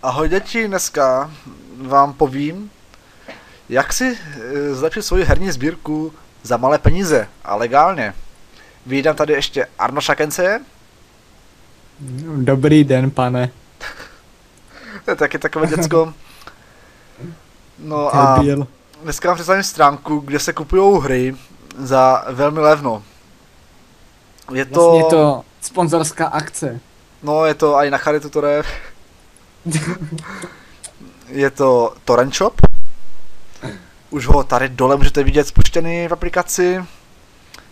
Ahoj děti, dneska vám povím, jak si zlepšit svoji herní sbírku za malé peníze a legálně. Vídám tady ještě Arnoša Kenseje. Dobrý den, pane. To je taky takové děcko. No a Debil. dneska vám představím stránku, kde se kupují hry za velmi levno. Je to... Vlastně je to sponzorská akce. No, je to i na charitu to jde. Je to Torrent Shop. Už ho tady dole můžete vidět spuštěný v aplikaci.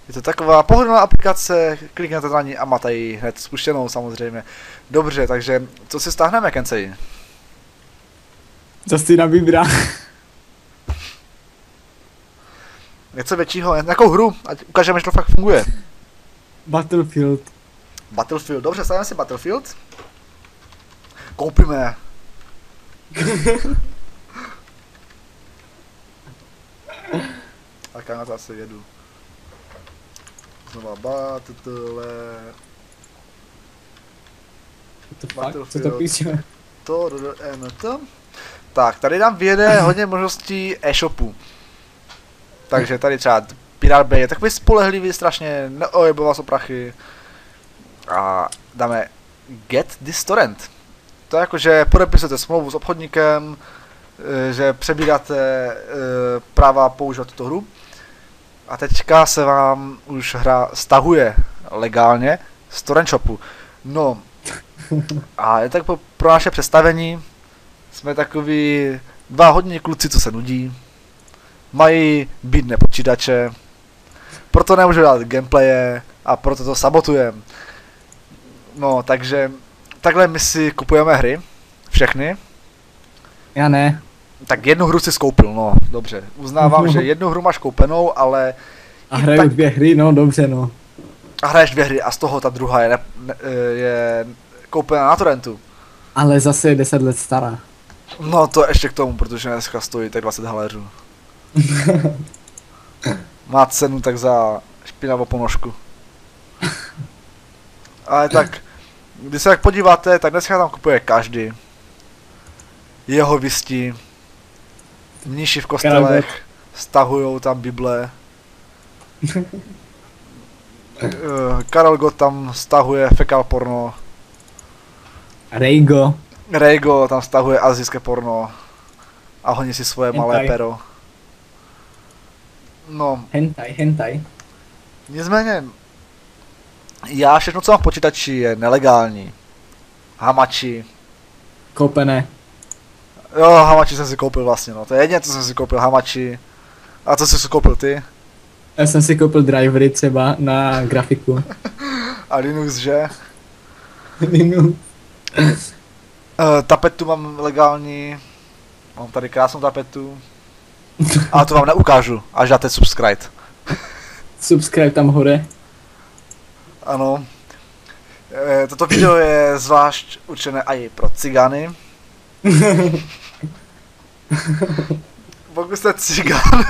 Je to taková pohodlná aplikace, kliknete na ní a máte ji hned spuštěnou samozřejmě. Dobře, takže co si stáhneme, Kensei? Co si na vybra? Něco většího, nějakou hru, ať ukážeme, že to fakt funguje. Battlefield. Battlefield, dobře, stáhneme si Battlefield. Koupíme. Tak já na to asi jedu. Znova Battle... Co to píše? To. Tak, tady nám vyjede hodně možností e-shopu. Takže tady třeba Pirate Bay je takový spolehlivý, strašně neojebuje vás o prachy. A dáme Get this torrent. To je jako, že podepisujete smlouvu s obchodníkem, že přebíráte práva používat tuto hru. A teďka se vám už hra stahuje legálně z torrent shopu. No, a je tak pro naše představení, jsme takový dva hodní kluci, co se nudí, mají bídné počítače, proto nemůžu dát gameplaye a proto to sabotujeme. No, takže takhle my si kupujeme hry, všechny. Já ne. Tak jednu hru si skoupil, no, dobře. Uznávám, že jednu hru máš koupenou, ale... A hraju tak... 2 hry, no dobře no. A hraješ 2 hry a z toho ta druhá je koupená na torrentu. Ale zase je 10 let stará. No to ještě k tomu, protože dneska stojí tak 20 haléřů. Má cenu tak za špinavou ponožku. Ale tak, když se tak podíváte, tak dneska tam kupuje každý. Jeho vystí, mniši v kostelech, stahujou tam Bible. Karel Gott tam stahuje fekal porno. Reigo tam stahuje azijské porno. A honí si svoje malé pero. No. Hentai. Nicméně, já všechno, co mám v počítači, je nelegální. Hamači. Koupené. Jo, hamači jsem si koupil vlastně, no. To je jediné, co jsem si koupil, hamači. A co jsi si koupil ty? Já jsem si koupil drivery třeba na grafiku. A Linux, že? Linux. Tapetu mám legální. Mám tady krásnou tapetu. Ale to vám neukážu, až dáte subscribe. Subscribe tam hore. Ano. Toto video je zvlášť určené i pro cigány. Pokud jste cigán,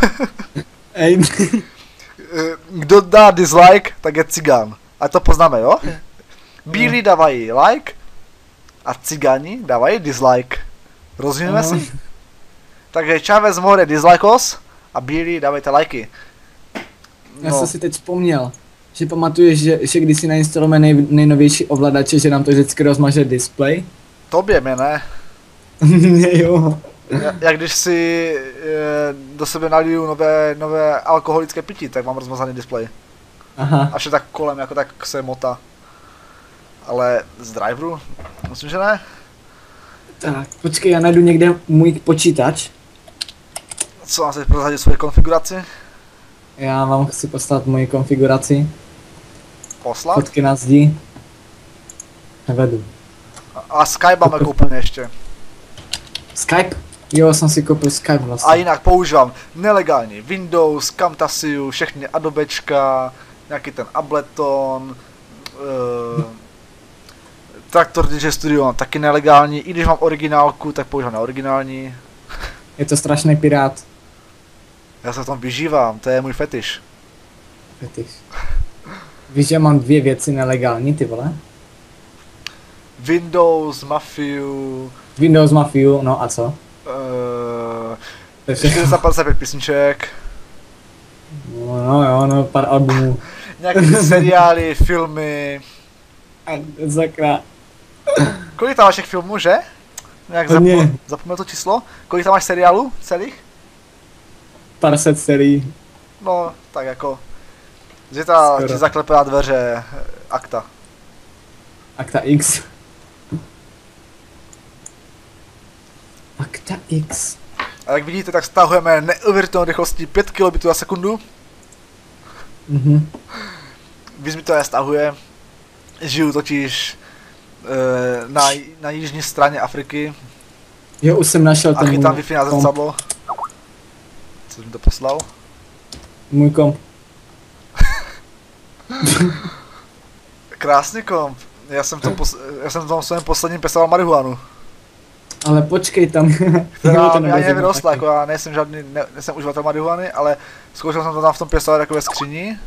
kdo dá dislike, tak je cigán. A to poznáme, jo? Bílí dávají like a cigáni dávají dislike. Rozumíme si? Takže Chávez more dislikeos a bílí dávajte lajky. Já jsem si teď vzpomněl, že pamatuješ, že když si nainstalujeme nejnovější ovladače, že nám to vždycky rozmaže display? Tobě mě ne. Jo. Jak když si do sebe naliju nové alkoholické pití, tak mám rozmazaný displej. Aha. A vše tak kolem, jako tak se mota. Ale z driveru? Myslím, že ne. Tak, počkej, já najdu někde můj počítač. Co mám teď prozradit svoji konfiguraci? Já vám chci poslat moji konfiguraci. Poslat? Fotky na zdi. Nevedu. A Skype máme koupený ještě. Skype? Jo, jsem si koupil Skype vlastně. A jinak používám nelegální Windows, Camtasiu, všechny Adobečka, nějaký ten Ableton, Traktor DJ Studio mám taky nelegální, i když mám originálku, tak používám neoriginální. Je to strašný pirát. Já se v tom vyžívám, to je můj fetiš. Víš, že mám 2 věci nelegální, ty vole? Windows, Mafiu. Windows Mafia, no a co? 455 písniček. No jo, no pár albumů. Nějaký seriály, filmy. Sakra. Kolik tam máš těch filmů, že? Nějak zapomněl to číslo? Kolik tam máš seriálů celých? Pár set serií. No, tak jako. Zítra ti zaklepe na dveře Akta. Akta X. Akta X. A jak vidíte, tak stahujeme neuvěřitelnou rychlostí 5 kb za sekundu. Víc mi to nestahuje. Žiju totiž na jižní straně Afriky. Jo, už jsem našel ten můj tam Wi-Fi na zrcadlo. Co jsi mi to poslal? Můj komp. Krásný komp. Já jsem v tom svém posledním pěstoval marihuanu. Ale počkej tam. Která mi ani nevyrostla, jako já nejsem uživatel marihuany, ale zkoušel jsem to tam v tom pěstovat jako ve skříni.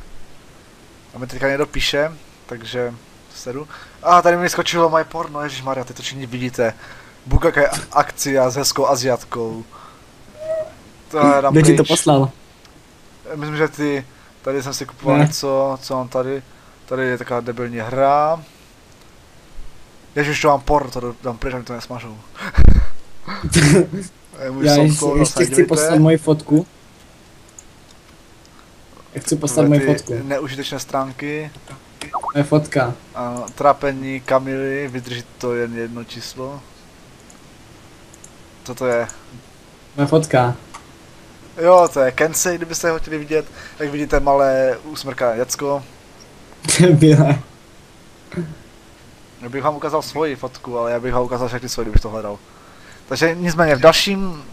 A mi teďka někdo píše, takže sedu. A tady mi skočilo moje porno, ježišmarja, ty to všichni vidíte. Bukake akcia s hezkou Asiatkou. Kdo ti to poslal? Myslím, že tady jsem si kupoval něco, co mám tady. Tady je taková debilní hra. Ježiš, to mám porno, to dám pryč, mi to nesmažou. Já ještě chci poslat moji fotku. Já chci poslat moji fotku. Neužitečné stránky. Moje fotka. Ano, trápení Kamily, vydrží to jen jedno číslo. Co to je? Moje fotka. Jo, to je Kensei, kdybyste ho chtěli vidět. Jak vidíte, malé usmrkané děcko. Bílé. Já bych vám ukázal svoji fotku, ale já bych vám ukázal všechny svoji, kdybych to hledal. Takže nicméně v dalším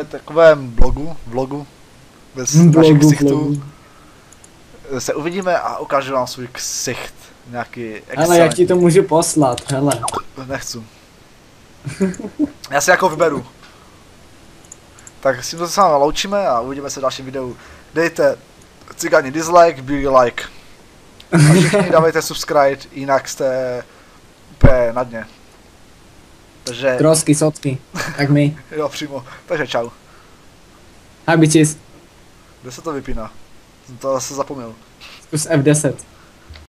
takovém vlogu bez našich ksichtů se uvidíme a ukážu vám svůj ksicht. Nějaký excelentní. Ale jak ti to můžu poslat, hele. Nechci. Já si jako vyberu. Tak s tímto se s vámi loučíme a uvidíme se v dalším videu. Dejte cigáni dislike, bílý like. A všichni dávejte subscribe, jinak jste úplně na dně. Takže... Trosky, socky, tak my. Jo, přímo. Takže čau. Hi bitches. Kde se to vypíná? Jsem to zase zapomněl. Zkus F10.